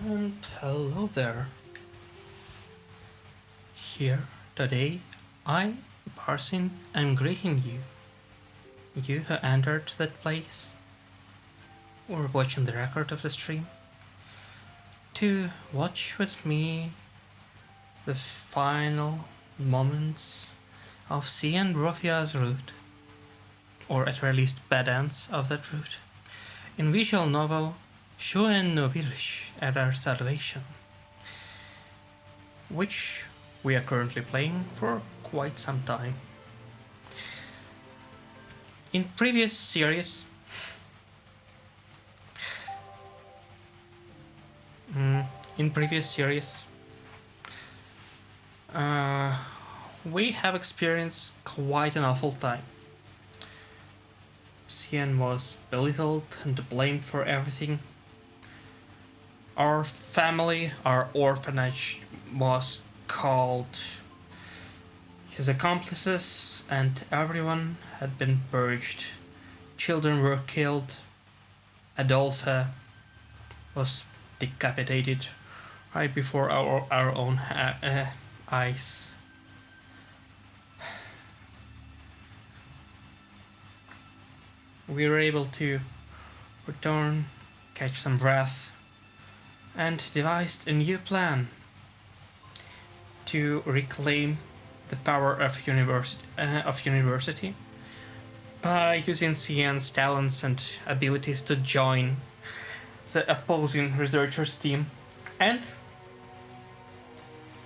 And hello there. Here today, I, Parsin, am greeting you. You who entered that place, or watching the record of the stream, to watch with me the final moments of Scien Brofiese's route, or at very least bad ends of that route, in visual novel Scien no Virche at our salvation, which we are currently playing for quite some time. In previous series, in previous series, we have experienced quite an awful time. Scien was belittled and blamed for everything. Our family, our orphanage, was called. His accomplices and everyone had been purged. Children were killed. Adolphe was decapitated right before our own eyes. We were able to return, catch some breath, and devised a new plan to reclaim the power of university by using Scien's talents and abilities to join the opposing researchers' team, and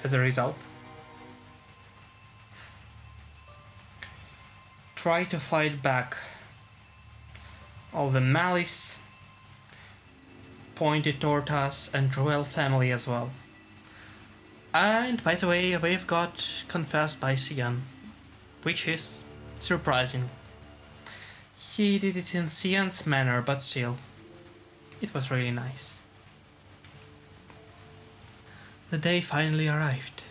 as a result, try to fight back all the malice pointed toward us and royal family as well. And by the way, we've got confessed by Scien, which is surprising. He did it in Scien's manner, but still, it was really nice. The day finally arrived.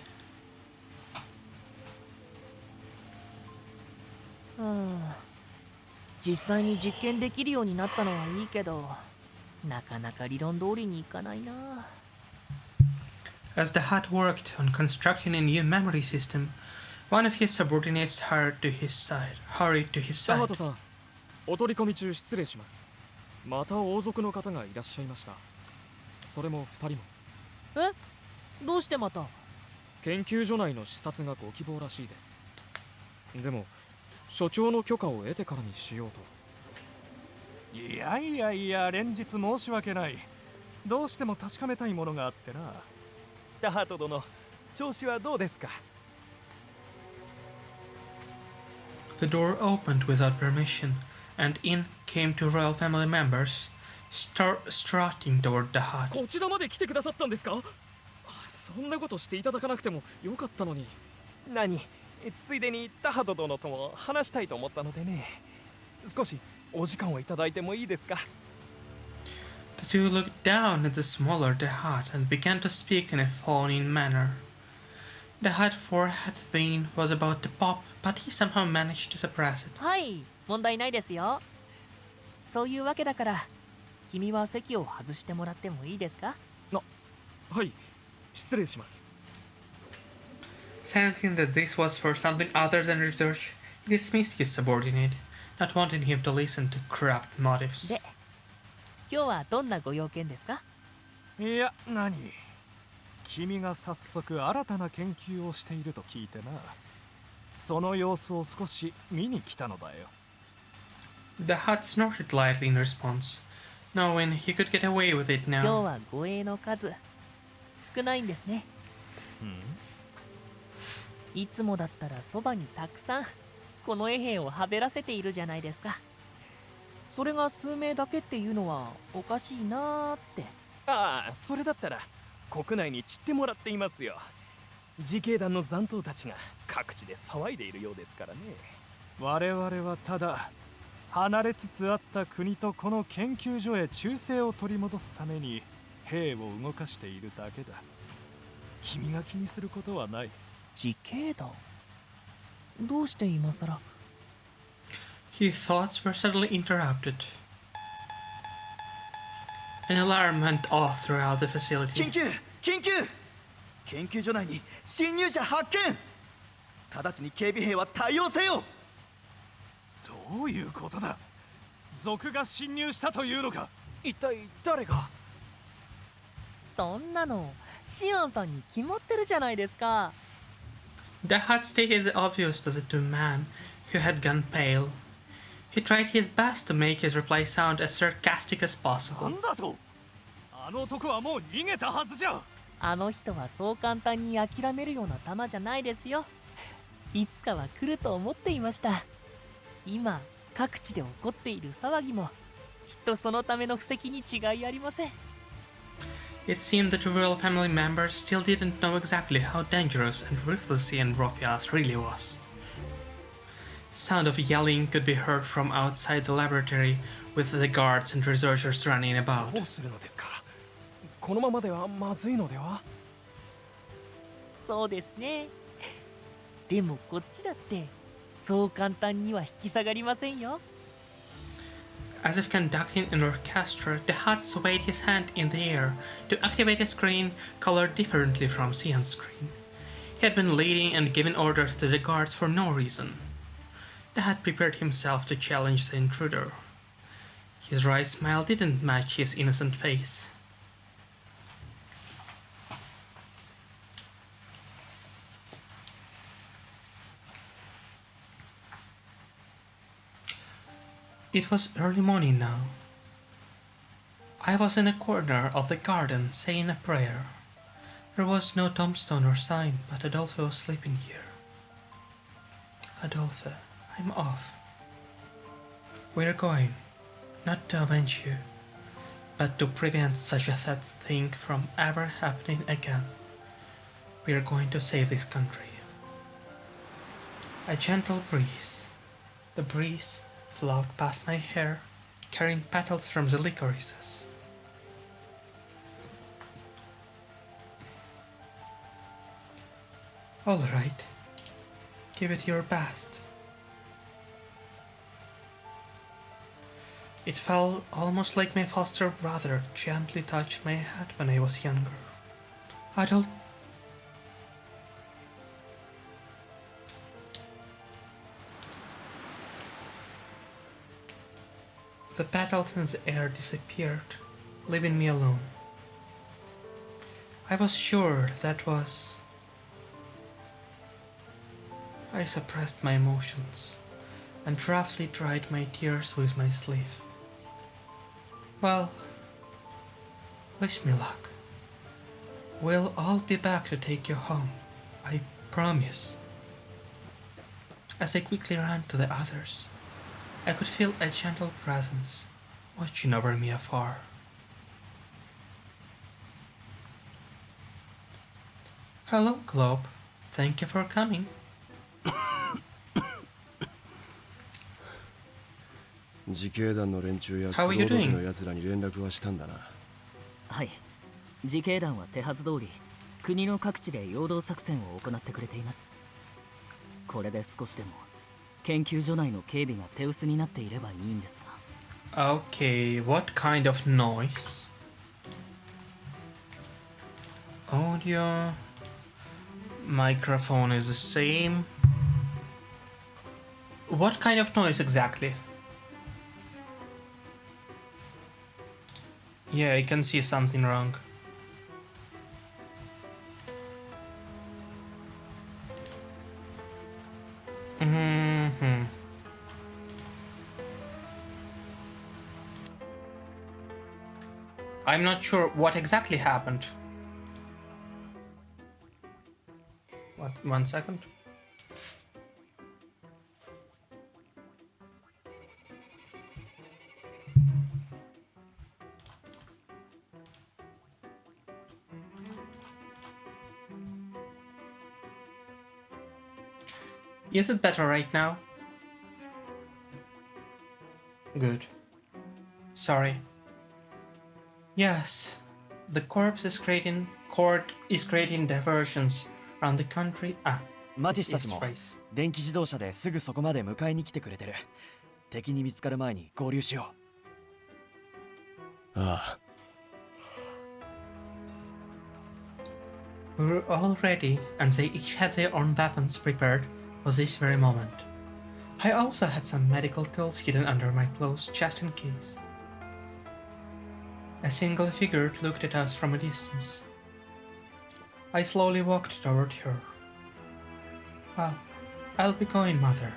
実際に実験できるようになったのはいいけど、なかなか理論通りにいかないな。As the Hut worked on constructing a new memory system, one of his subordinates hurried to his side. ダハトさん、お取り込み中失礼します。また王族の方がいらっしゃいました。それも2人も。え？どうしてまた？研究所内の視察がご希望らしいです。でも、所長の許可を得てからにしようと。いやいやいや、連日申し訳ない。どうしても確かめたいものがあってな。ダハト殿、調子はどうですか？ The door opened without permission, and in came two royal family members, strutting toward the hut. こちらまで来てくださったんですか？そんなことしていただかなくてもよかったのに。何？ついでにダハト殿とも話したいと思ったのでね。少しお時間をいただいてもいいですか？ The two looked down at the smaller the hut and began to speak in a fawning manner. The hut forehead vein was about to pop, but he somehow managed to suppress it. はい、問題ないですよ。そういうわけだから、君は席を外してもらってもいいですか？はい、失礼します。Sensing that this was for something other than research, he dismissed his subordinate, not wanting him to listen to corrupt motives. で、今日はどんなご用件ですか？いや、何？君が早速新たな研究をしていると聞いてな。その様子を少し見に来たのだよ。The hut snorted lightly in response, knowing he could get away with it 今日 now. は護衛の数少ないんですね。いつもだったらそばにたくさんこの衛兵をはべらせているじゃないですか。それが数名だけっていうのはおかしいなーって。ああ、それだったら国内に散ってもらっていますよ。自警団の残党たちが各地で騒いでいるようですからね。我々はただ離れつつあった国とこの研究所へ忠誠を取り戻すために兵を動かしているだけだ。君が気にすることはない。自警団？どうして今さら？ His thoughts were suddenly interrupted. An alarm went off throughout the facility. 研究所内に侵入者発見。直ちに警備兵は対応せよ。どういうことだ。賊が侵入したというのか。一体誰が。そんなのシオンさんに決まってるじゃないですか。 The hot state is obvious to the two men, who had gone pale. He tried his best to make his reply sound as sarcastic as な possible. んだと。あの男はもう逃げたはずじゃ。あの人はそう簡単に諦めるような玉じゃないですよ。いつかは来ると思っていました。今各地で起こっている騒ぎもきっとそのための布石に違いありません。 It seemed that the royal family members still didn't know exactly how dangerous and ruthless Scien Brofiise really was. Sound of yelling could be heard from outside the laboratory, with the guards and researchers running about. どうするのですか。このままではまずいのでは。そうですね。でもこっちだってそう簡単には引き下がりませんよ。 As if conducting an orchestra, the Hut swayed his hand in the air to activate a screen colored differently from Cian's screen. He had been leading and giving orders to the guards for no reason. The Hut prepared himself to challenge the intruder. His wry smile didn't match his innocent face. It was early morning now. I was in a corner of the garden saying a prayer. There was no tombstone or sign, but Adolfo was sleeping here. Adolfo, I'm off. We're going, not to avenge you, but to prevent such a sad thing from ever happening again. We're going to save this country. A gentle breeze. The breeze flowed past my hair, carrying petals from the licorices. All right, give it your best. It felt almost like my foster brother gently touched my head when I was younger. Adult. The petals in the air disappeared, leaving me alone. I was sure that was... I suppressed my emotions and roughly dried my tears with my sleeve. Well, wish me luck. We'll all be back to take you home, I promise. As I quickly ran to the others, I could feel a gentle presence watching over me afar. Hello, Globe. Thank you for coming. 自警団の連中や How are 黒 you 道 doing? の奴らに連絡はしたんだな。はい、自警団は手はず通り国の各地で陽動作戦を行ってくれています。これで少しでも研究所内の警備が手薄になっていればいいんですが。 Okay, what kind of noise? Audio. Microphone is the same. What kind of noise exactly? Yeah, I can see something wrong. I'm not sure what exactly happened. What? 1 second. Is it better right now? Good. Sorry. Yes, the court is creating diversions around the country. マティスた it's ちも phrase. 電気自動車ですぐそこまで迎えに来てくれてる。敵に見つかる前に合流しよああ、We were all ready, and they each had their own weapons prepared for this very moment. I also had some medical tools hidden under my clothes just in case. A single figure looked at us from a distance. I slowly walked toward her. Well, I'll be going, Mother.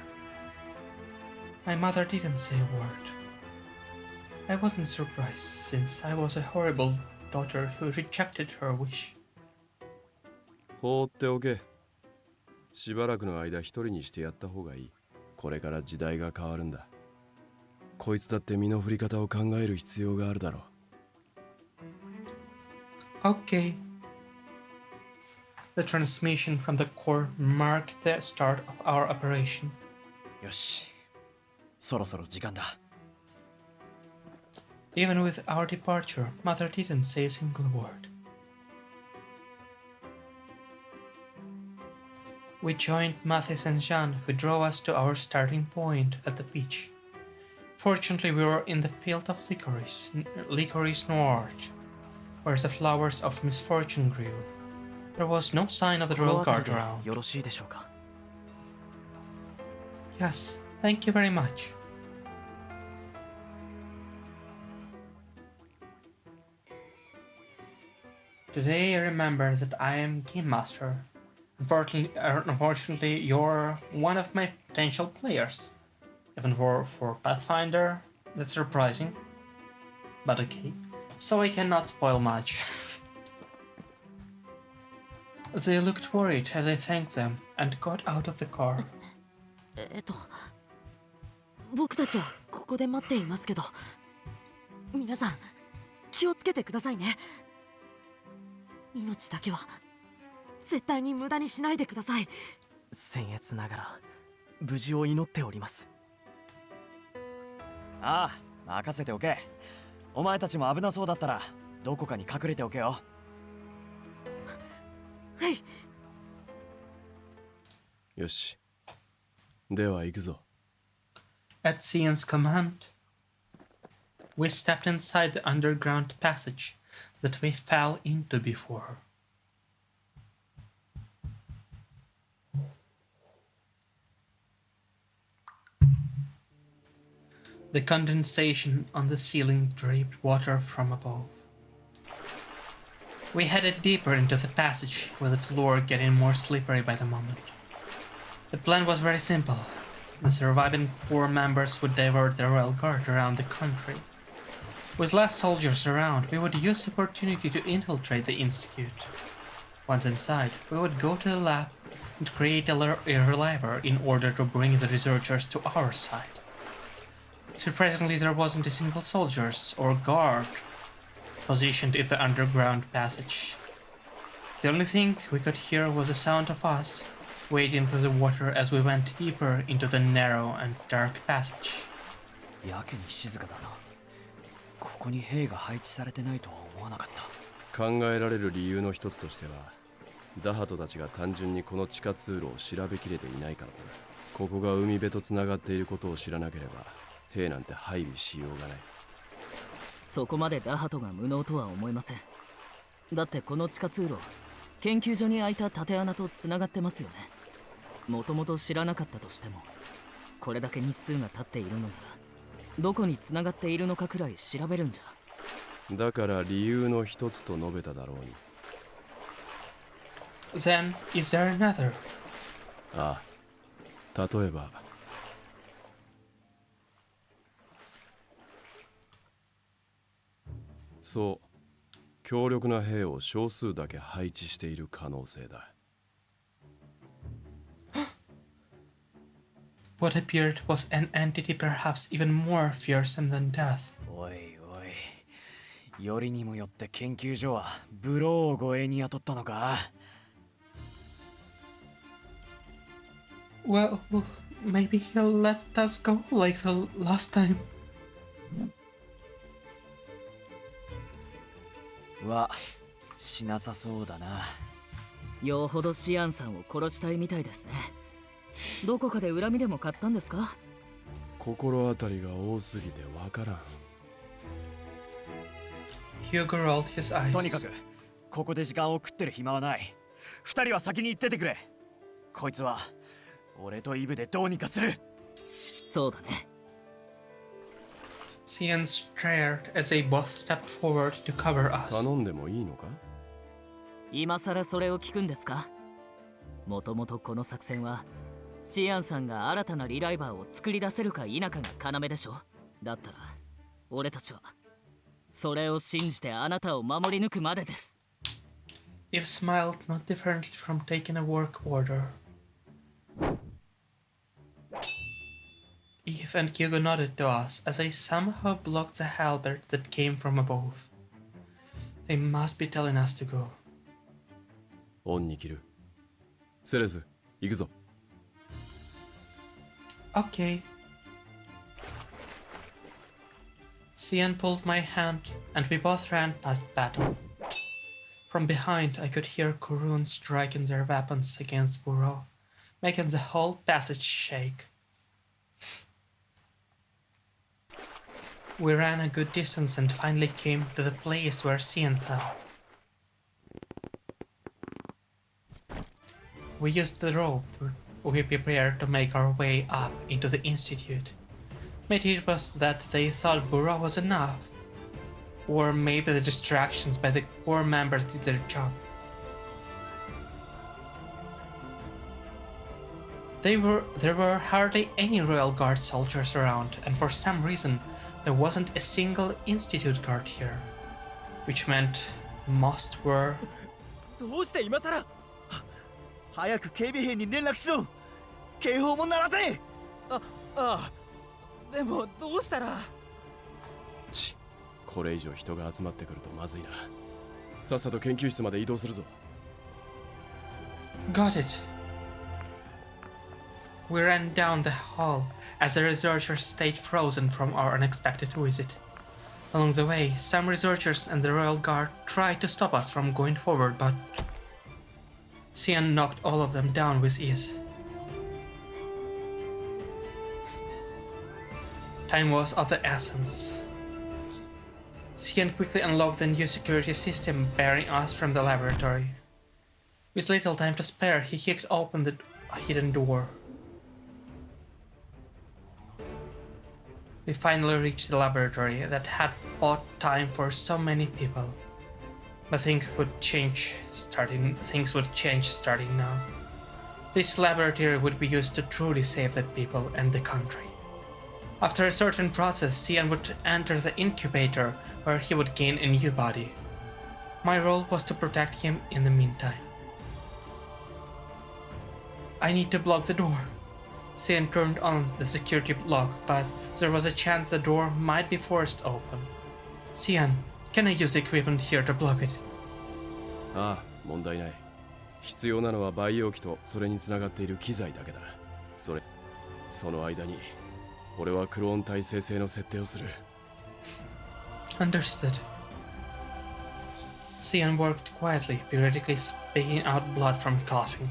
My mother didn't say a word. I wasn't surprised, since I was a horrible daughter who rejected her wish. 放っておけ。しばらくの間一人にしてやった方がいい。これから時代が変わるんだ。こいつだって身の振り方を考える必要があるだろう。Okay. The transmission from the core marked the start of our operation. よし、そろそろ時間だ。Even with our departure, Mother didn't say a single word. We joined Mathis and Jean, who drove us to our starting point at the beach. Fortunately, we were in the field of licorice noir, where the flowers of misfortune grew. There was no sign of the royal guard around. よろしいでしょうか。Yes, thank you very much. Today I remember that I am Game Master. Unfortunately, you're one of my potential players. Even for Pathfinder, that's surprising. But okay. So I cannot spoil much. They looked worried as I thanked them and got out of the car. 僕たちはここで待っていますけど、皆さん気をつけてくださいね。命だけは絶対に無駄にしないでください。僭越ながら無事を祈っております。ああ、任せておけ。お前たちも危なそうだったらどこかに隠れておけよ。はい。よし。では行くぞ。At Scien's command, we stepped inside the underground passage that we fell into before. The condensation on the ceiling draped water from above. We headed deeper into the passage, with the floor getting more slippery by the moment. The plan was very simple. The surviving core members would divert the royal guard around the country. With less soldiers around, we would use the opportunity to infiltrate the institute. Once inside, we would go to the lab and create a reliver in order to bring the researchers to our side. Surprisingly, there wasn't a single soldier or guard positioned in the underground passage. The only thing we could hear was the sound of us wading through the water as we went deeper into the narrow and dark passage. やけに静かだな。ここに兵が配置されてないとは思わなかった。考えられる理由の一つとしては、ダハトたちが単純にこの地下通路を調べきれていないからだ。ここが海辺とつながっていることを知らなければ、兵なんて配備しようがない。そこまでダハトが無能とは思えません。だってこの地下通路、研究所に開いた縦穴とつながってますよね。もともと知らなかったとしても、これだけ日数が経っているのなら、どこにつながっているのかくらい調べるんじゃ。だから理由の一つと述べただろうに。Then, is there another? ああ、例えば。そう、強力な兵を少数だけ配置している可能性だ。What appeared was an entity perhaps even more fearsome than death. おいおい、よりにもよって研究所はブローを護衛に雇ったのか。Well, maybe he'll let us go like the last time. はしなさそうだな。よほどシアンさんを殺したいみたいですね。どこかで恨みでも買ったんですか？心当たりが多すぎてわからん。Hugo rolled his eyes. とにかくここで時間を食ってる暇はない。二人は先に行っててくれ。こいつは俺とイブでどうにかする。そうだね。 Scien stared as they both stepped forward to cover us. 頼んでもいいのか？今さらそれを聞くんですか？もともとこの作戦はシアンさんが新たなリライバーを作り出せるか否かが要でしょ。だったら俺たちはそれを信じてあなたを守り抜くまでです。 Eve smiled not differently from taking a work order. Eve and Hugo nodded to us as they somehow blocked the halberd that came from above. They must be telling us to go. オンに切る。セレス、行くぞ。Okay. Scien pulled my hand, and we both ran past the battle. From behind, I could hear Kurun striking their weapons against Burrow, making the whole passage shake. We ran a good distance and finally came to the place where Scien fell. We used the rope we prepared to make our way up into the Institute. Maybe it was that they thought Burrow was enough. Or maybe the distractions by the core members did their job. There were hardly any Royal Guard soldiers around, and for some reason there wasn't a single Institute guard here. Which meant most were... どうして今さら？早く警備兵に連絡しろ。警報も鳴らせ。ああ。でもどうしたら？ち、これ以上人が集まってくるとまずいな。さっさと研究室まで移動するぞ。Got it. We ran down the hall as the researchers stayed frozen from our unexpected visit. Along the way, some researchers and the Royal Guard tried to stop us from going forward, but Scien knocked all of them down with ease. Time was of the essence. Scien quickly unlocked the new security system barring us from the laboratory. With little time to spare, he kicked open the hidden door. We finally reached the laboratory that had bought time for so many people. But things would change starting now. This laboratory would be used to truly save the people and the country. After a certain process, Scien would enter the incubator where he would gain a new body. My role was to protect him in the meantime. I need to block the door. Scien turned on the security lock, but there was a chance the door might be forced open. Scien, can I use the equipment here to block it? ああ、問題ない。必要なのは培養機とそれにつながっている機材だけだ。その間に俺はクローン体生成の設定をする。Understood. Scien worked quietly, periodically spitting out blood from coughing.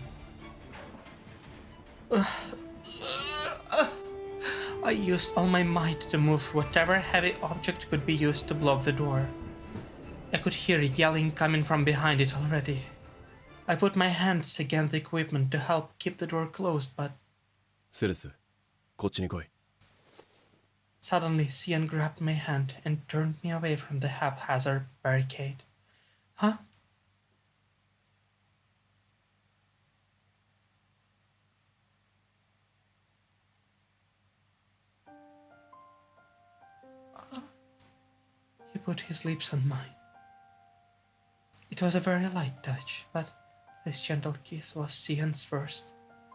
I used all my might to move whatever heavy object could be used to block the door. I could hear yelling coming from behind it already. I put my hands against the equipment to help keep the door closed, but... セレス、こっちに来い。Suddenly, Scien grabbed my hand and turned me away from the haphazard barricade. Huh? He put his lips on mine. It was a very light touch, but this gentle kiss was Scien's first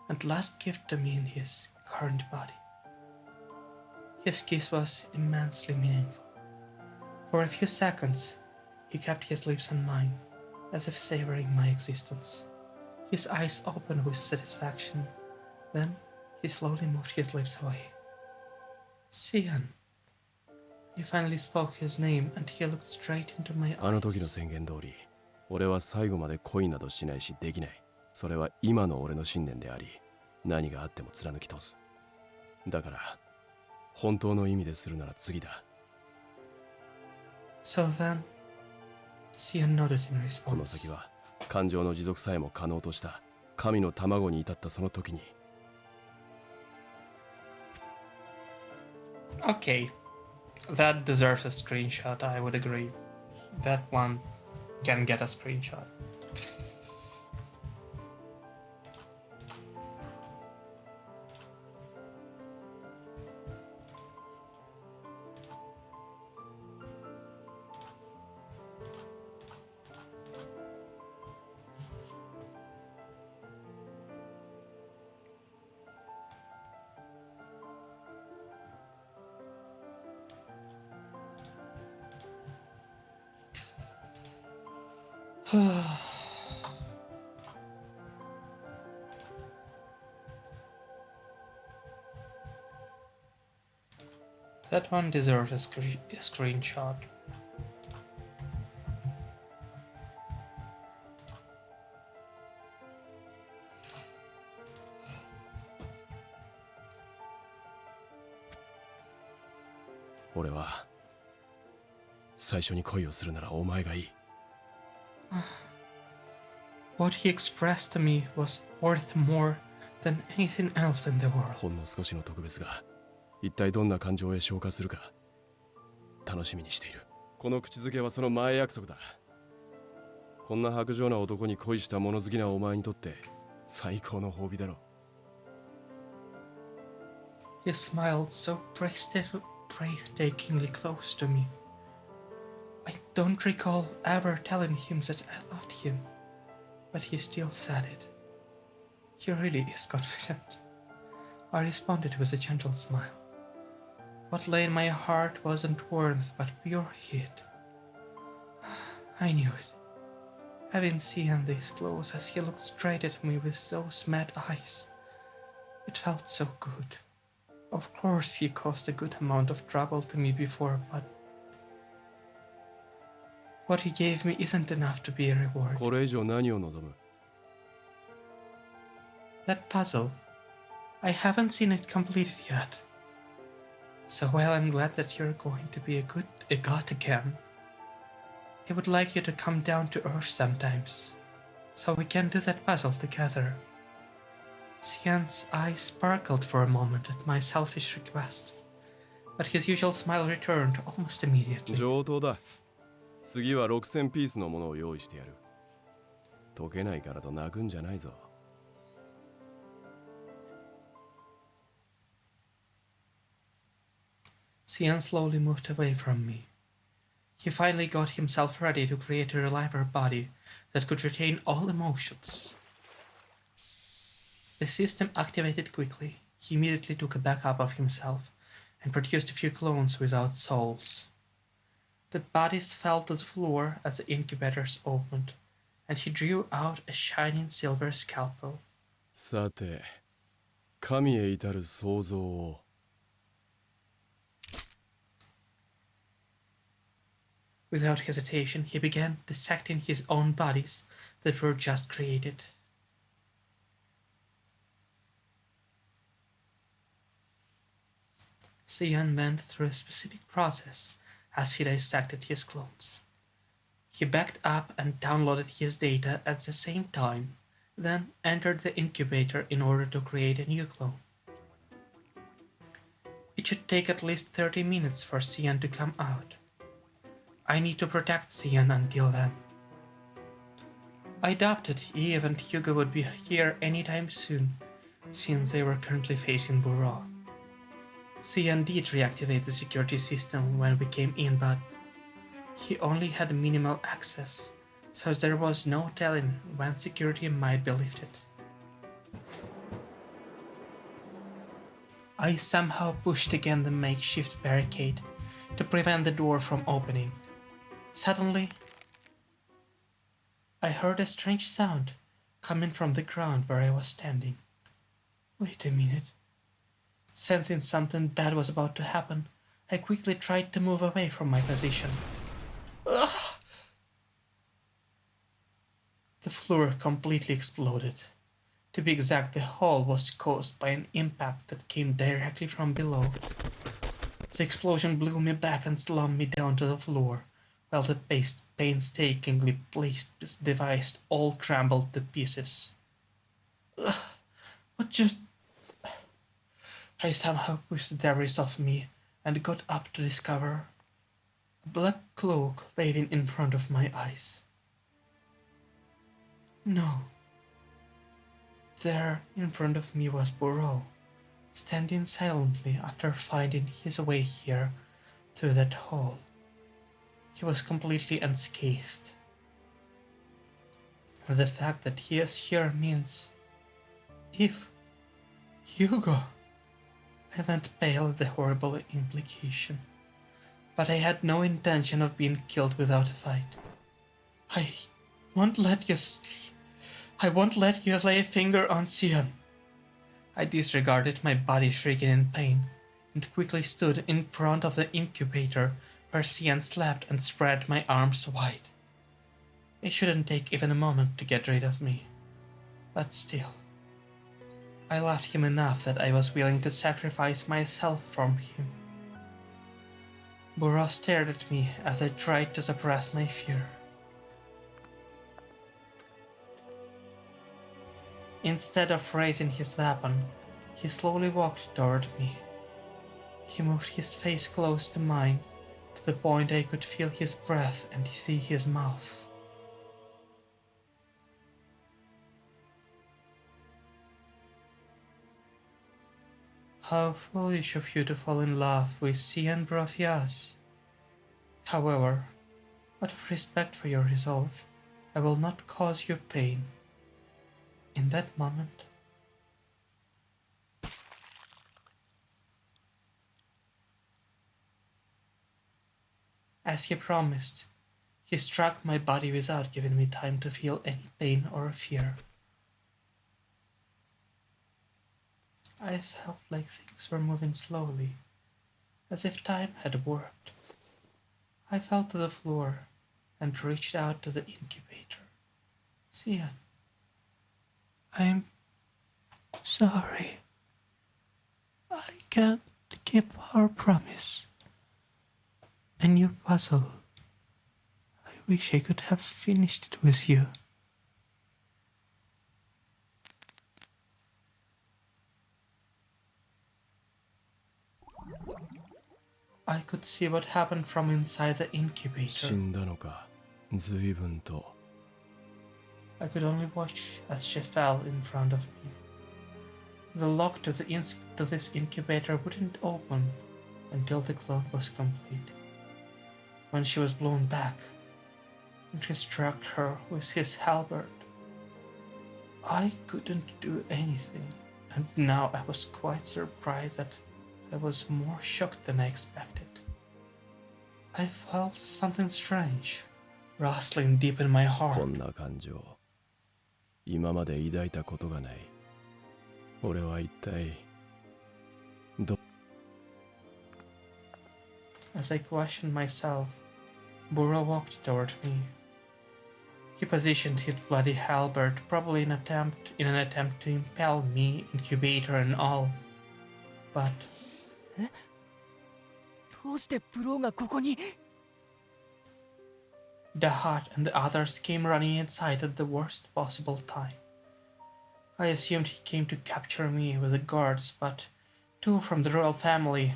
and last gift to me in his current body. His kiss was immensely meaningful. For a few seconds, he kept his lips on mine, as if savoring my existence. His eyes opened with satisfaction. Then, he slowly moved his lips away. Scien. He finally spoke his name, and he looked straight into my eyes. あの時の宣言通り、俺は最後まで恋などしないしできない。それは今の俺の信念であり、何があっても貫き通す。だから、本当の意味でするなら次だ。So then, Scien nodded in この response. 先は感情の持続さえも可能とした神の卵に至ったその時に。 Okay, that deserves a screenshot, I would agree. That one can get a screenshot. That one deserves a screenshot. Ore wa 最初に恋をするならお前がいい。 What he expressed to me was worth more than anything else in the world. ほんの少しの特別が一体どんな感情へ昇華するか楽しみにしている。この口づけはその前約束だ。こんな薄情な男に恋した物好きなお前にとって最高の褒美だろう。 He smiled so breathtakingly close to me. I don't recall ever telling him that I loved him, but he still said it. He really is confident. I responded with a gentle smile. What lay in my heart wasn't warmth but pure heat. I knew it. Having seen this close as he looked straight at me with those mad eyes, it felt so good. Of course he caused a good amount of trouble to me before, but what he gave me isn't enough to be a reward. これ以上何を望む？ That puzzle, I haven't seen it completed yet. So while I'm glad that you're going to be a god again, I would like you to come down to Earth sometimes, so we can do that puzzle together. Scien's eyes sparkled for a moment at my selfish request, but his usual smile returned almost immediately. 上等だ。次は6000ピースのものを用意してやる。解けないからと泣くんじゃないぞ。 Scien slowly moved away from me. He finally got himself ready to create a reliable body that could retain all emotions. The system activated quickly. He immediately took a backup of himself and produced a few clones without souls. The bodies fell to the floor as the incubators opened, and he drew out a shining silver scalpel. さて、神へ至る創造を。 Without hesitation, he began dissecting his own bodies that were just created. Scien went through a specific process as he dissected his clones. He backed up and downloaded his data at the same time, then entered the incubator in order to create a new clone. It should take at least 30 minutes for Scien to come out. I need to protect Scien until then. I doubted Eve and Hugo would be here anytime soon, since they were currently facing Virche. Scien did reactivate the security system when we came in, but he only had minimal access, so there was no telling when security might be lifted. I somehow pushed against the makeshift barricade to prevent the door from opening. Suddenly, I heard a strange sound coming from the ground where I was standing. Wait a minute. Sensing something bad was about to happen, I quickly tried to move away from my position. Ugh! The floor completely exploded. To be exact, the hole was caused by an impact that came directly from below. The explosion blew me back and slammed me down to the floor, while the painstakingly placed device all crumbled to pieces. Ugh, what just... I somehow pushed the debris off me and got up to discover a black cloak waving in front of my eyes. No. There, in front of me was Burrow, standing silently after finding his way here through that hole. He was completely unscathed. The fact that he is here means... If... Hugo... I went pale at the horrible implication, but I had no intention of being killed without a fight. I won't let you lay a finger on Scien. I disregarded my body shrieking in pain and quickly stood in front of the incubator where Scien slept and spread my arms wide. It shouldn't take even a moment to get rid of me, but still. I loved him enough that I was willing to sacrifice myself for him. Burrow stared at me as I tried to suppress my fear. Instead of raising his weapon, he slowly walked toward me. He moved his face close to mine, to the point I could feel his breath and see his mouth. How foolish of you to fall in love with Scien Brofiise. However, out of respect for your resolve, I will not cause you pain. In that moment, as he promised, he struck my body without giving me time to feel any pain or fear. I felt like things were moving slowly, as if time had warped. I fell to the floor and reached out to the incubator. Scien, I'm sorry. I can't keep our promise. A new puzzle. I wish I could have finished it with you. I could see what happened from inside the incubator. 死んだのか、随分と。I could only watch as she fell in front of me. The lock to this incubator wouldn't open until the clone was complete. When she was blown back, and he struck her with his halberd. I couldn't do anything, and now I was quite surprised that I was more shocked than I expected. I felt something strange, rustling deep in my heart. こんな感情、今まで抱いたことがない。俺は一体、As I questioned myself, Burrow walked toward me. He positioned his bloody halberd, probably in an attempt to impale me, incubator and all. But どうしてブローがここに？ the Hut and the others came running inside at the worst possible time. I assumed he came to capture me with the guards, but 2 from the royal family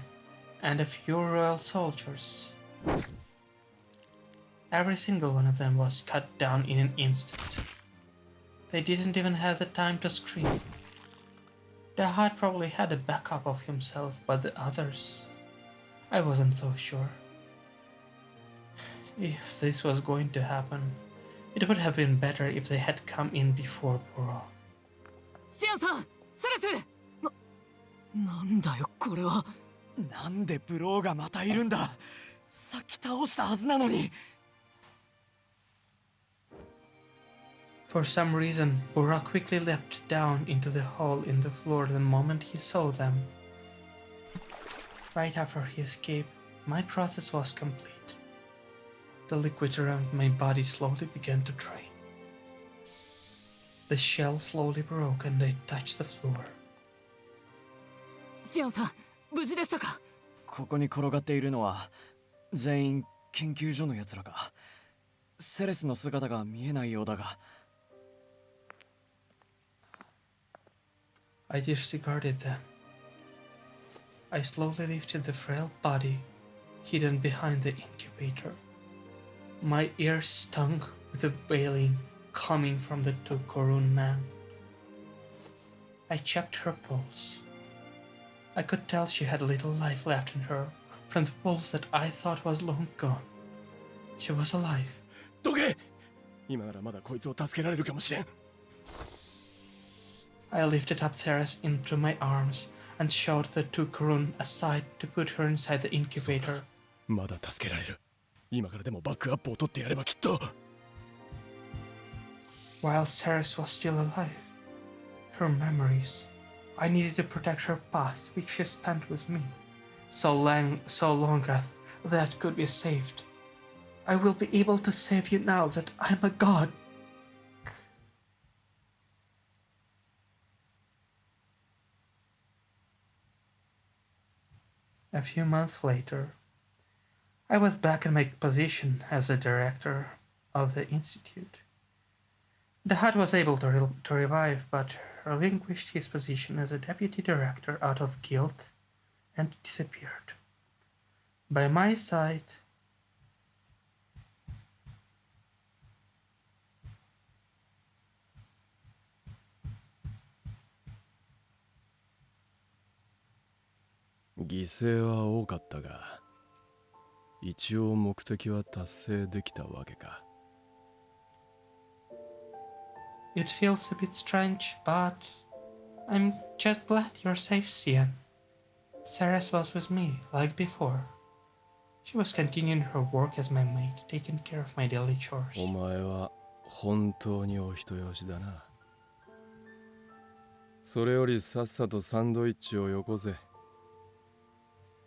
and a few royal soldiers. Every single one of them was cut down in an instant. They didn't even have the time to scream. The Hut probably had a backup of himself, but the others... I wasn't so sure. If this was going to happen, it would have been better if they had come in before Burrow. シアンさん、セレス！なんだよこれは。なんでブローがまたいるんだ。さっき倒したはずなのに。For some reason, Burrow quickly leapt down into the hole in the floor the moment he saw them. Right after he escaped, my process was complete. The liquid around my body slowly began to drain. The shell slowly broke and I touched the floor. シアンさん、無事でしたか？ここに転がっているのは全員研究所のやつらか。セレスの姿が見えないようだが。I disregarded them. I slowly lifted the frail body hidden behind the incubator. My ears stung with the wailing coming from the Tokorun man. I checked her pulse. I could tell she had little life left in her from the pulse that I thought was long gone. She was alive. どけ！今ならまだこいつを助けられるかもしれん。I lifted up Teres into my arms and shoved the Tokorun aside to put her inside the incubator. まだ助けられる。今からでもバックアップを取ってやればきっと。While Teres was still alive, her memories, I needed to protect her past, which she spent with me, so long that could be saved. I will be able to save you now that I'm a god. A few months later, I was back in my position as the director of the institute. The Hut was able to revive, but relinquished his position as a deputy director out of guilt and disappeared. By my side,犠牲は多かったが、一応目的は達成できたわけか。it feels a bit strange, but I'm just glad you're safe, Scien. Ceres was with me, like before. She was continuing her work as my mate, taking care of my daily chores. お前は本当にお人よしだな。それよりさっさとサンドイッチをよこせ。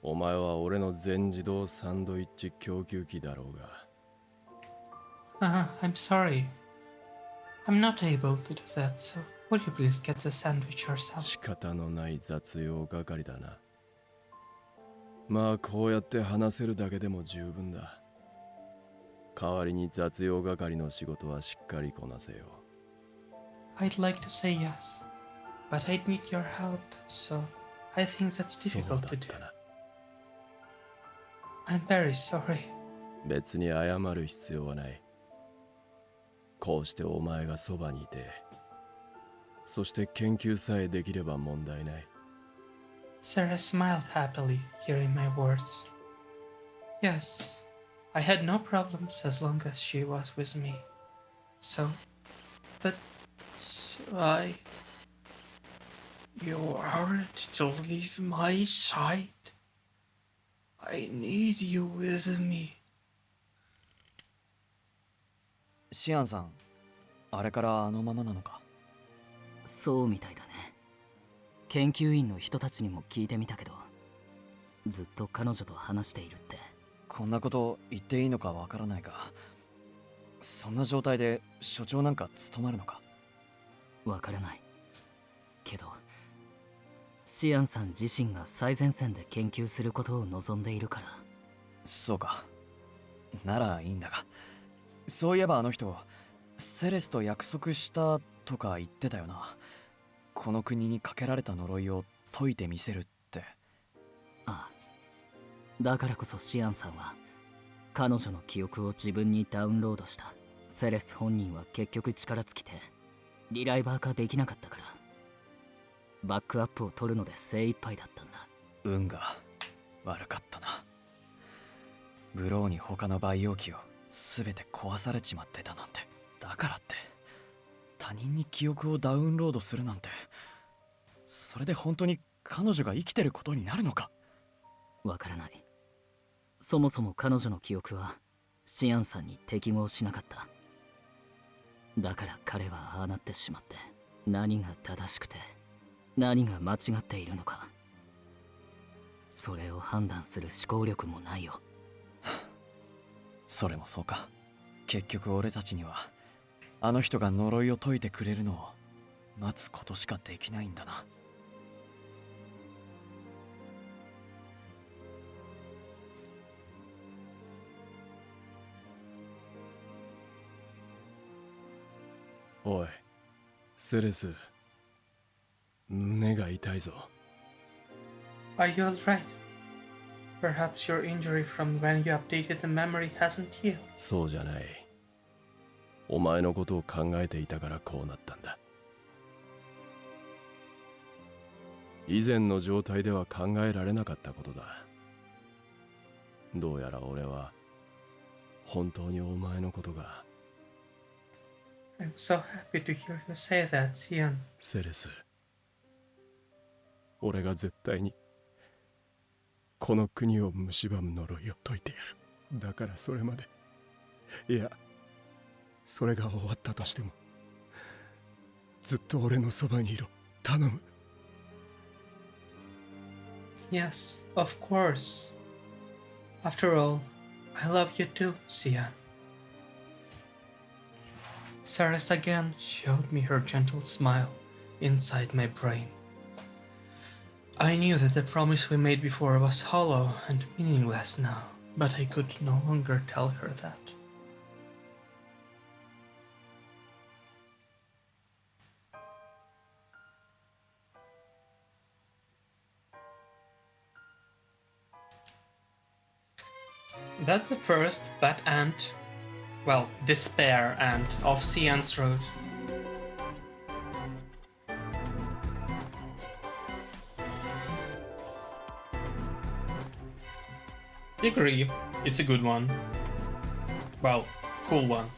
お前は俺の全自動サンドイッチ供給機だろうが。I'm sorry. I'm not able to do that, so would you please get the sandwich yourself? 仕方のない雑用係だな。まあこうやって話せるだけでも十分だ。代わりに雑用係の仕事はしっかりこなせよ。I'd like to say yes, but I'd need your help, so I think that's そう difficult だ to っ do. たな。I'm very sorry. 別に謝る必要はない。こうしてお前がそばにいて、そして研究さえできれば問題ない。Sarah smiled happily, hearing my words. Yes, I had no problems as long as she was with me. So, that's why you aren't to leave my side. I need you with me. シアンさん、あれからあのままなのか。そうみたいだね。研究員の人たちにも聞いてみたけど、ずっと彼女と話しているって。こんなこと言っていいのかわからないが、そんな状態で所長なんか務まるのか。わからないけど、シアンさん自身が最前線で研究することを望んでいるから。そうか、ならいいんだが、そういえばあの人セレスと約束したとか言ってたよな。この国にかけられた呪いを解いてみせるって。ああ、だからこそシアンさんは彼女の記憶を自分にダウンロードした。セレス本人は結局力尽きてリライバー化できなかったから、バックアップを取るので精一杯だったんだ。運が悪かったな。ブローに他の培養機を全て壊されちまってたなんて。だからって他人に記憶をダウンロードするなんて、それで本当に彼女が生きてることになるのか。わからない。そもそも彼女の記憶はシアンさんに適合しなかった。だから彼はああなってしまって、何が正しくて何が間違っているのか、それを判断する思考力もないよ。それもそうか。結局俺たちにはあの人が呪いを解いてくれるのを待つことしかできないんだな。おい、セレス、胸が痛いぞ。Are you alright? Perhaps your injury from when you updated the memory hasn't healed. そうじゃない。お前のことを考えていたからこうなったんだ。以前の状態では考えられなかったことだ。どうやら俺は本当にお前のことが。I'm so happy to hear you say that, Scien. セレス、俺が絶対にこの国を蝕む呪いを解いてやる。だからそれまで、いや、それが終わったとしてもずっと俺のそばにいろ。頼む。Yes, of course. After all, I love you too, Scien. Ceres again showed me her gentle smile inside my brain. I knew that the promise we made before was hollow and meaningless now, but I could no longer tell her that. That's the first bad end, well, despair end of Scien's Road. Agree, it's a good one. Well, cool one.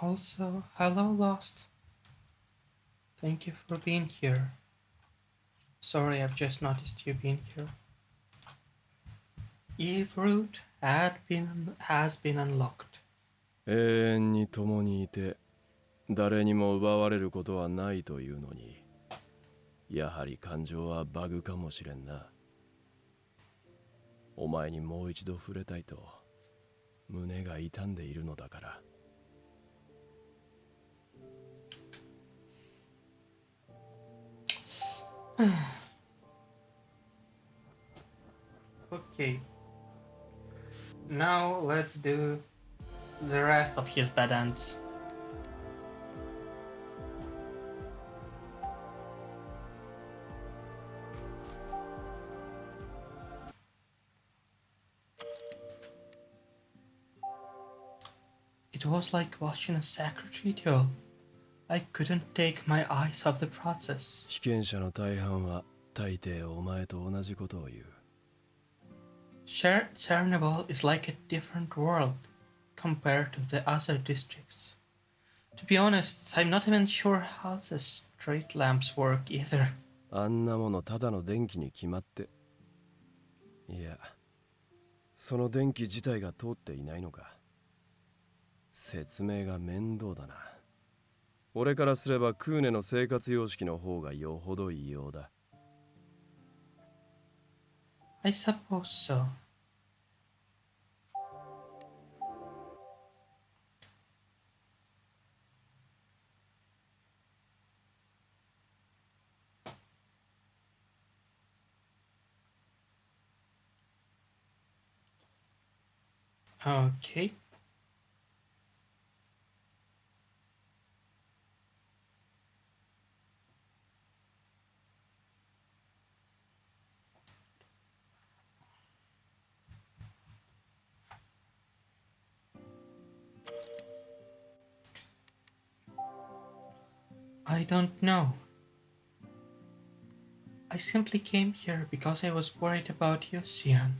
Also, hello Lost. Thank you for being here. Sorry, I've just noticed you being here. Eve route has been unlocked. 永遠に共にいて誰にも奪われることはないというのに、やはり感情はバグかもしれんな。お前にもう一度触れたいと胸が痛んでいるのだから。Okay. Now let's do the rest of his bad ends. It was like watching a sacred ritual. I couldn't take my eyes off the process. 被験者の大半は大抵お前と同じことを言う。Chernobyl is like a different world compared to the other districts. To be honest, I'm not even sure how the street lamps work either. あんなものただの電気に決まって。いや、その電気自体が通っていないのか。説明が面倒だな。俺からすればクーネの生活様式の方がよほど異様だ。I suppose so. Okay. I don't know. I simply came here because I was worried about you, Scien.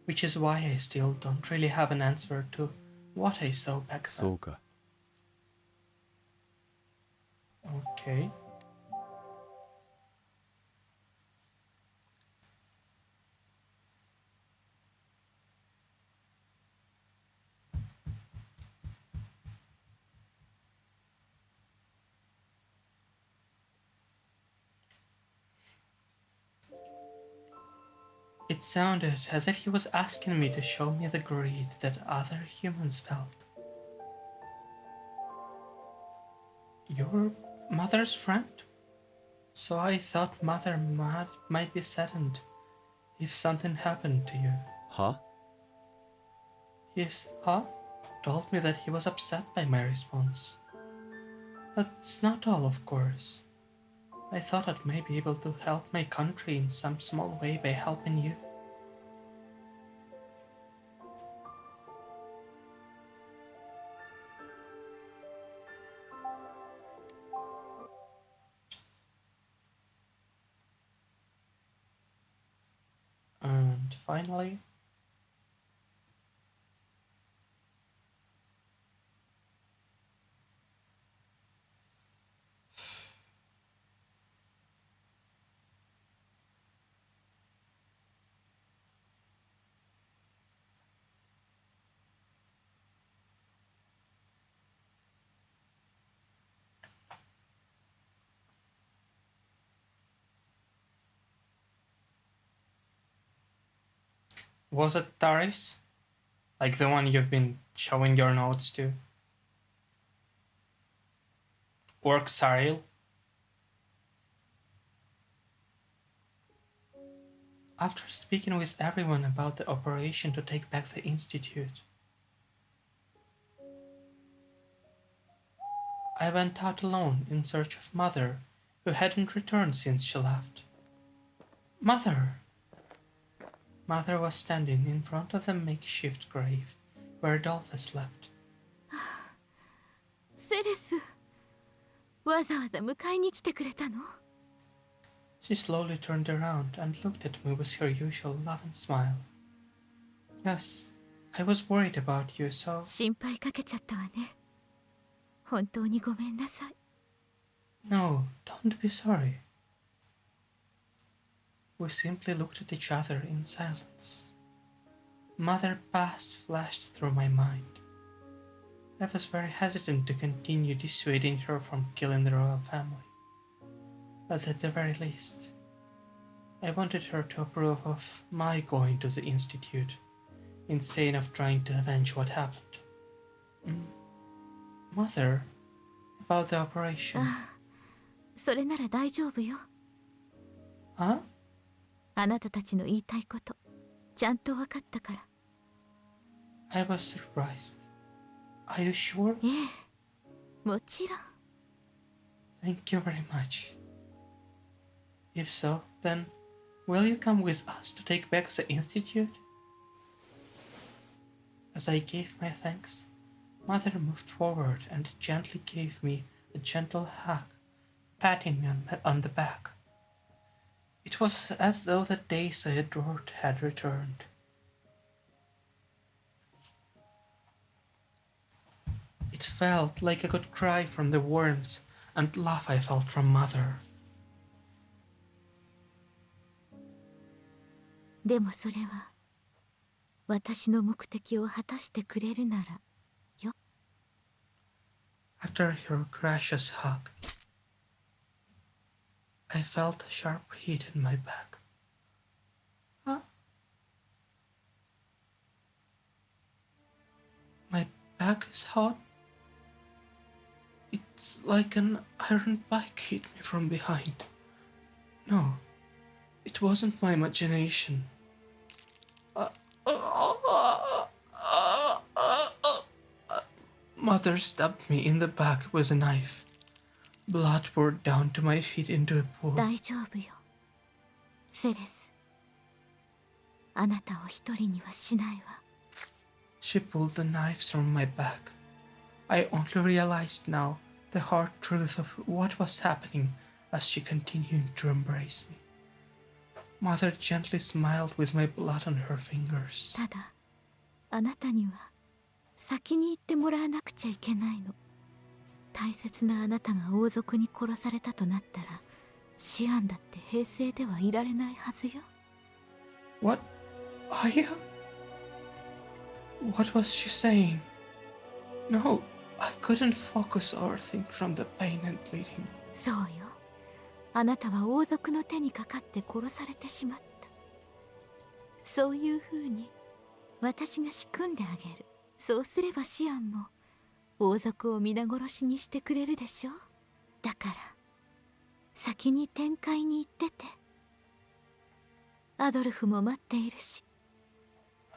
Which is why I still don't really have an answer to what I saw back then. そうか。 Okay. It sounded as if he was asking me to show me the greed that other humans felt. Your mother's friend? So I thought mother might be saddened if something happened to you. は？ His told me that he was upset by my response. That's not all, of course. I thought I might be able to help my country in some small way by helping you. And finally, was it Taris? Like the one you've been showing your notes to? Or Xariel? After speaking with everyone about the operation to take back the Institute, I went out alone in search of Mother, who hadn't returned since she left. Mother! Mother was standing in front of the makeshift grave where Adolphus slept. セレス、わざわざ迎えに来てくれたの？ She slowly turned around and looked at me with her usual loving smile. Yes, I was worried about you, so... 心配かけちゃったわね。本当にごめんなさい。 No, don't be sorry. We simply looked at each other in silence. Mother past flashed through my mind. I was very hesitant to continue dissuading her from killing the royal family. But at the very least, I wanted her to approve of my going to the Institute, instead of trying to avenge what happened. Mother, about the operation. ああ、それなら大丈夫よ。 Huh? あなたたちの言いたいこと、ちゃんと分かったから。 I was surprised. Are you sure? ええ、もちろん。 Thank you very much. If so, then will you come with us to take back the Institute? As I gave my thanks, Mother moved forward and gently gave me a gentle hug, patting me on the back. It was as though the days I adored had returned. It felt like I could cry from the warmth and love I felt from Mother. でもそれは私の目的を果たしてくれるならよ。 After her gracious hug, I felt a sharp heat in my back. Huh? My back is hot. It's like an iron pike hit me from behind. No, it wasn't my imagination. Mother stabbed me in the back with a knife. Blood poured down to my feet into a pool. 大丈夫よ、セレス。あなたを一人にはしないわ。 She pulled the knives from my back. I only realized now the hard truth of what was happening as she continued to embrace me. Mother gently smiled with my blood on her fingers. ただ、あなたには先に行ってもらわなくちゃいけないの。大切なあなたが王族に殺されたとなったら、シアンだって平静ではいられないはずよ。What? Aya? What was she saying? No, I couldn't focus or think from the pain and bleeding. そうよ。あなたは王族の手にかかって殺されてしまった。そういうふうに私が仕組んであげる。そうすればシアンも王族を皆殺しにしてくれるでしょ。だから先に天界に行ってて。アドルフも待っているし、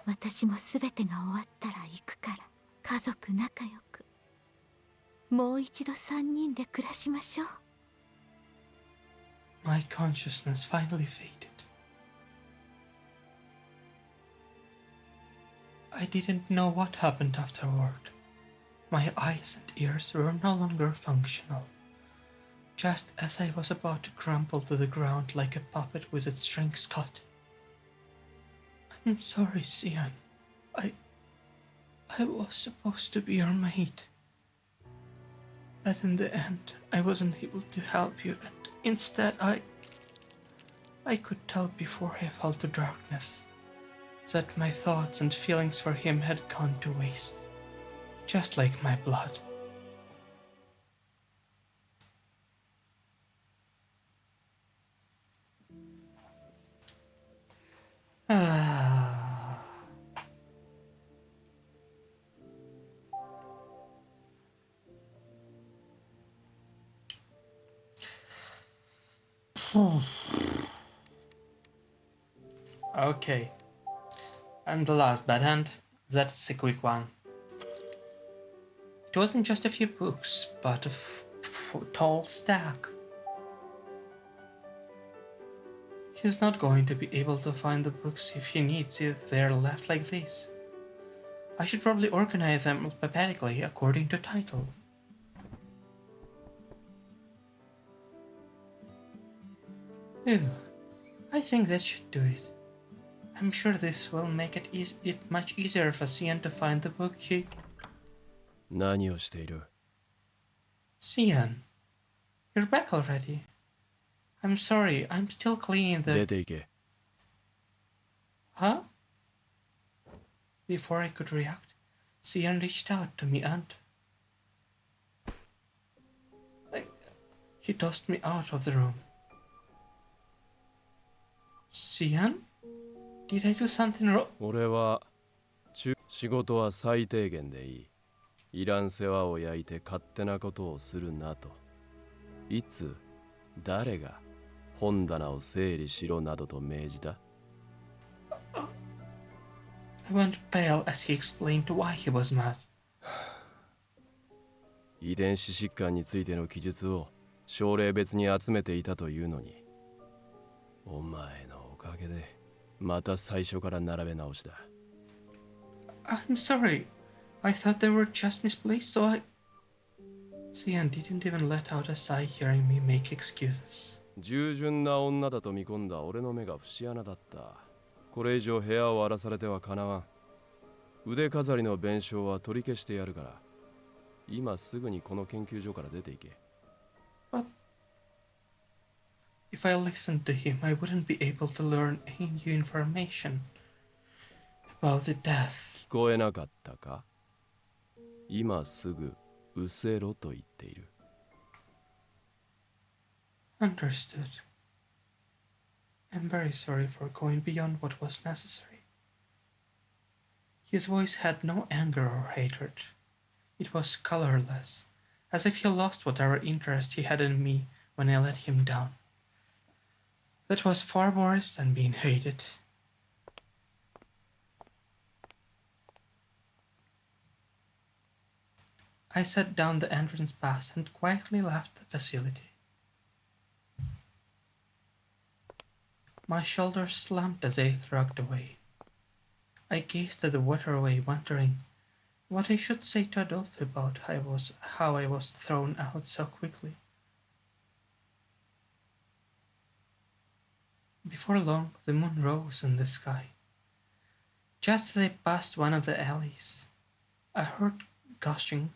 私も全てが終わったら行くから、家族仲良くもう一度3人で暮らしましょう。My consciousness finally faded. I didn't know what happened afterward. My eyes and ears were no longer functional. Just as I was about to crumple to the ground like a puppet with its strings cut. I'm sorry, Scien. I was supposed to be your mate. But in the end, I wasn't able to help you, and instead I could tell before I fell to darkness that my thoughts and feelings for him had gone to waste, just like my blood. Okay. And the last bad hand, that's a quick one. It wasn't just a few books, but a tall stack. He's not going to be able to find the books if he needs if they're left like this. I should probably organize them alphabetically according to title. Ew, I think that should do it. I'm sure this will make it much easier for Scien to find the book he... 何をしている? Scien, you're back already. I'm sorry, I'm still cleaning the... 出て行け。Huh? Before I could react, Scien reached out to me and... He tossed me out of the room. Scien? Did I do something wrong? 俺は仕事は最低限でいい。いらん世話を焼いて勝手なことをするなと。いつ、誰が本棚を整理しろなどと命じた? I went pale as he explained why he was mad. 遺伝子疾患についての記述を症例別に集めていたというのに、お前のおかげでまた最初から並べ直しだ。I'm sorry. I thought they were just misplaced, so I... Scien didn't even let out a sigh hearing me make excuses. 従順な女だと見込んだ俺の目が節穴だった。これ以上部屋を荒らされてはかなわん。腕飾りの弁償は取り消してやるから、今すぐにこの研究所から出ていけ。But if I listened to him, I wouldn't be able to learn any new information about the death. 聞こえなかったか? 今すぐ失せろと言っている。Understood. I'm very sorry for going beyond what was necessary. His voice had no anger or hatred. It was colorless, as if he lost whatever interest he had in me when I let him down. That was far worse than being hated. I set down the entrance pass and quietly left the facility. My shoulders slumped as I shrugged away. I gazed at the waterway, wondering what I should say to Adolphe about how I was thrown out so quickly. Before long, the moon rose in the sky. Just as I passed one of the alleys, I heard gushing,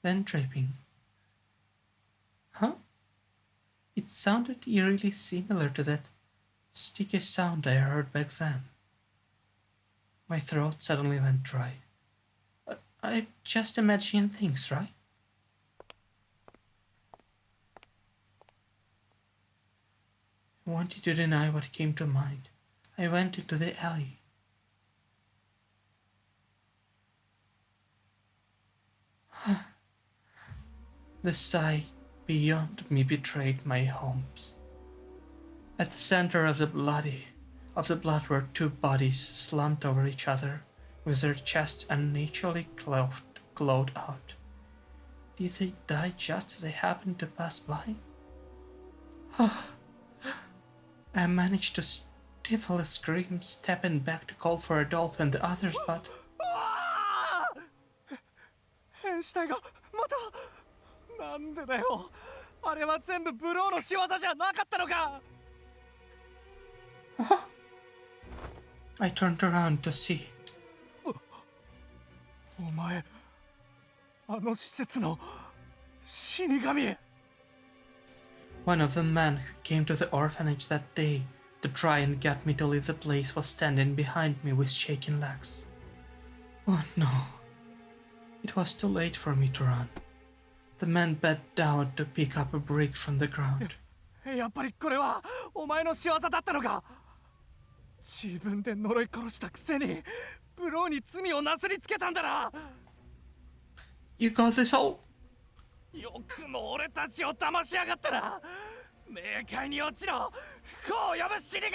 then dripping. Huh? It sounded eerily similar to that sticky sound I heard back then. My throat suddenly went dry. I'm just imagining things, right? I wanted to deny what came to mind. I went into the alley. The sight beyond me betrayed my hopes. At the center of the blood were two bodies slumped over each other, with their chests unnaturally glowed out. Did they die just as I happened to pass by? I managed to stifle a scream, stepping back to call for Adolphe and the others, but 変死体がまたなんでだよ。あれは全部ブローの仕業じゃなかったのか。I turned around to see. お前、あの施設の死神。One of the men who came to the orphanage that day to try and get me to leave the place was standing behind me with shaking legs. Oh no. It was too late for me to run. The man bent down to pick up a brick from the ground. やっぱりこれはお前の仕業だったのか。自分で呪い殺したくせにブローに罪をなすりつけたんだな。You got this all? よくも俺たちを騙しやがったな。冥界に落ちろ、不幸を呼ぶ死神め。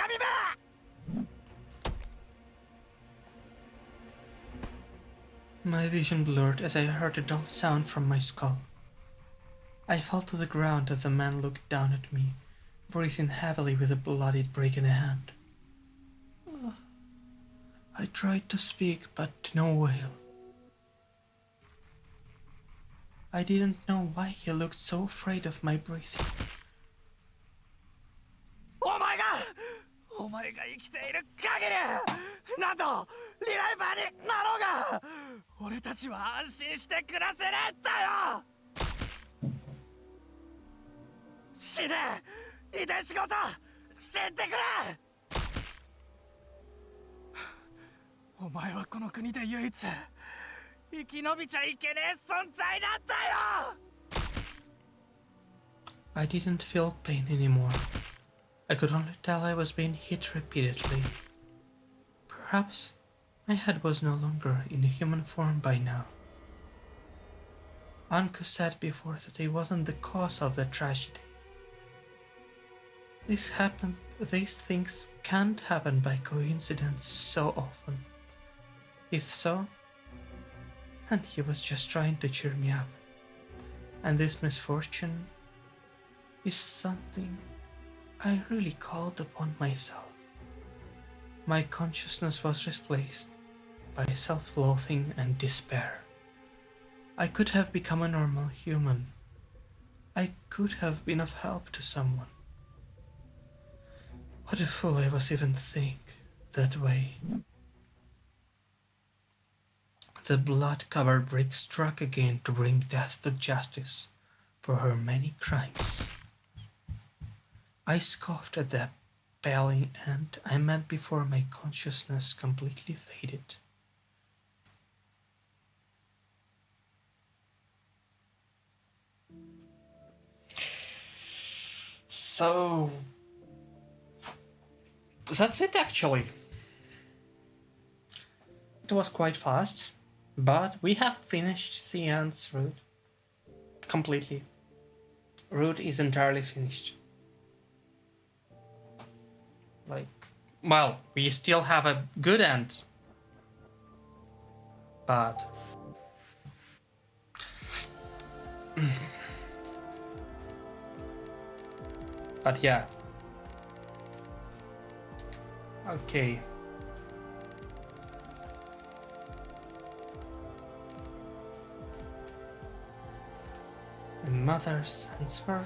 My vision blurred as I heard a dull sound from my skull. I fell to the ground as the man looked down at me, breathing heavily with a bloodied brick in a hand. I tried to speak, but to no avail. I didn't know why he looked so afraid of my breathing. お前が生きている限り、なんとリライバーになろうが、俺たちは安心して暮らせねえんだよ。死ね、遺伝子ごと死んでくれ。お前はこの国で唯一生き延びちゃいけねえ存在なんだよ。I didn't feel pain anymore. I could only tell I was being hit repeatedly. Perhaps my head was no longer in human form by now. Anku said before that I wasn't the cause of the tragedy. These things can't happen by coincidence so often. If so, then he was just trying to cheer me up. And this misfortune is something I really called upon myself. My consciousness was replaced by self-loathing and despair. I could have become a normal human. I could have been of help to someone. What a fool I was even think that way. The blood-covered brick struck again to bring death to justice for her many crimes. I scoffed at the appalling end I met before my consciousness completely faded. So that's it actually. It was quite fast, but we have finished Scien's route completely. Route is entirely finished. Like, well, we still have a good end, but but yeah. Okay. Mother sends her.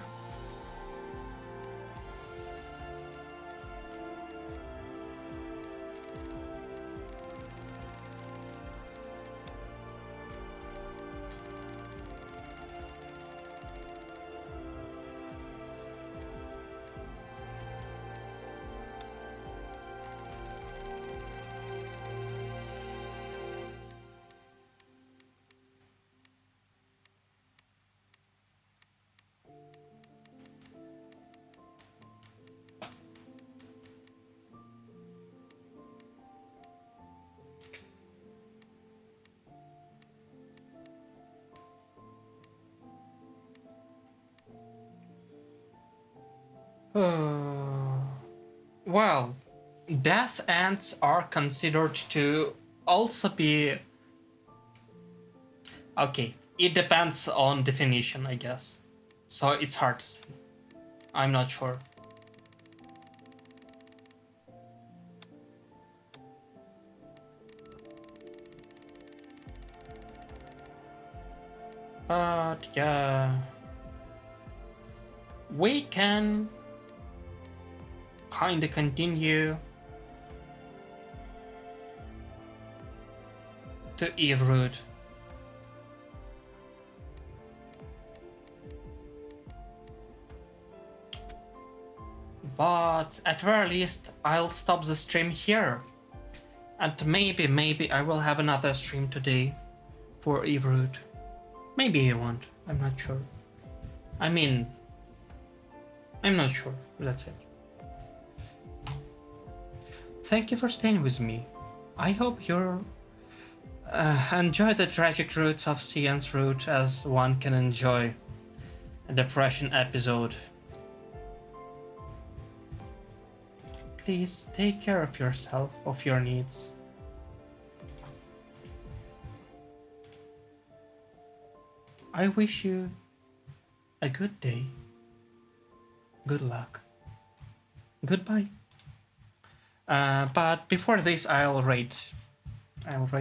Well, death ants are considered to also be... Okay, it depends on definition, I guess. So it's hard to say. I'm not sure. But yeah, we can kind of continue to Evrud. But at very least, I'll stop the stream here. And maybe I will have another stream today for Evrud. Maybe I won't. I'm not sure. I mean, I'm not sure. That's it. Thank you for staying with me. I hope you enjoy the tragic roots of Scien's route as one can enjoy a depression episode. Please take care of yourself, of your needs. I wish you a good day. Good luck. Goodbye. But before this, I'll rate. Of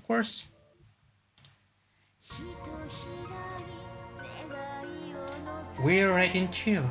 course. We're rating 2.